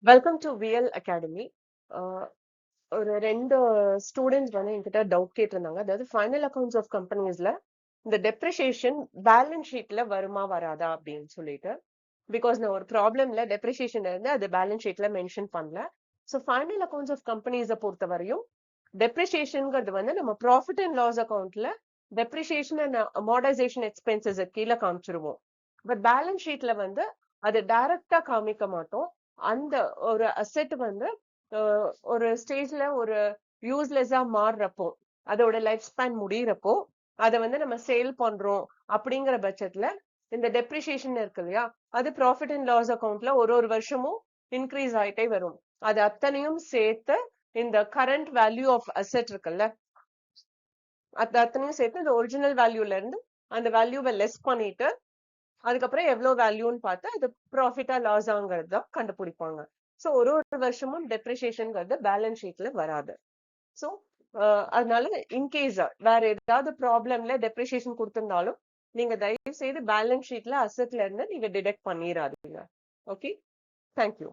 Welcome to VL academy. ஒரு 2 students வந்து என்கிட்ட டவுட் கேட்டிருந்தாங்க. அதாவது ஃபைனல் அக்கவுண்ட்ஸ் ஆஃப் கம்பெனிஸ்ல இந்த டெப்ரிசியேஷன் பேலன்ஸ் ஷீட்ல வருமா வராதா அப்படின்னு சொல்லிட்டு. பிகாஸ் நான் ஒரு ப்ராப்ளம்ல டெப்ரிசியேஷன் இருந்து அது பேலன்ஸ் ஷீட்ல மென்ஷன் பண்ணல. ஸோ ஃபைனல் அக்கவுண்ட்ஸ் ஆஃப் கம்பெனிஸை பொறுத்த வரையும் டெப்ரிசியேஷன்ங்கிறது வந்து நம்ம ப்ராஃபிட் அண்ட் லாஸ் அக்கவுண்ட்ல டெப்ரிசியேஷன் அண்ட் அமார்டைசேஷன் எக்ஸ்பென்சஸ் கீழே காமிச்சிருவோம். பட் பேலன்ஸ் ஷீட்ல வந்து அது டைரக்டா காமிக்க மாட்டோம். அந்த ஒரு அசெட் வந்து ஒரு ஸ்டேஜ்ல ஒரு யூஸ்லெஸ்ஸா மாறுறப்போ, அதோட லைஃப் ஸ்பேன் முடியறப்போ அதை வந்து நம்ம சேல் பண்றோம் அப்படிங்கிற பட்சத்துல இந்த டெப்ரிசியேஷன் இருக்கு இல்லையா, அது ப்ராஃபிட் அண்ட் லாஸ் அக்கவுண்ட்ல ஒரு வருஷமும் இன்க்ரீஸ் ஆயிட்டே வரும். அது அத்தனையும் சேர்த்து இந்த கரண்ட் வேல்யூ ஆஃப் அசெட் இருக்குல்ல, அது அத்தனையும் சேர்த்து இந்த ஒரிஜினல் வேல்யூல இருந்து அந்த வேல்யூவை லெஸ் பண்ணிட்டு அதுக்கப்புறம் எவ்வளவு வேல்யூன்னு பார்த்து அது ப்ராஃபிட்டா லாஸாங்கிறது தான் கண்டுபிடிப்பாங்க. ஸோ ஒரு வருஷமும் டெப்ரிசியேஷன்ங்கிறது பேலன்ஸ் ஷீட்ல வராது. ஸோ அதனால இன்கேஸ் வேற ஏதாவது ப்ராப்ளம்ல டெப்ரிசியேஷன் கொடுத்திருந்தாலும் நீங்க தயவு செய்து பேலன்ஸ் ஷீட்ல அசெட்ல இருந்து நீங்க டிடெக்ட் பண்ணிடாதீங்க. Okay, thank you.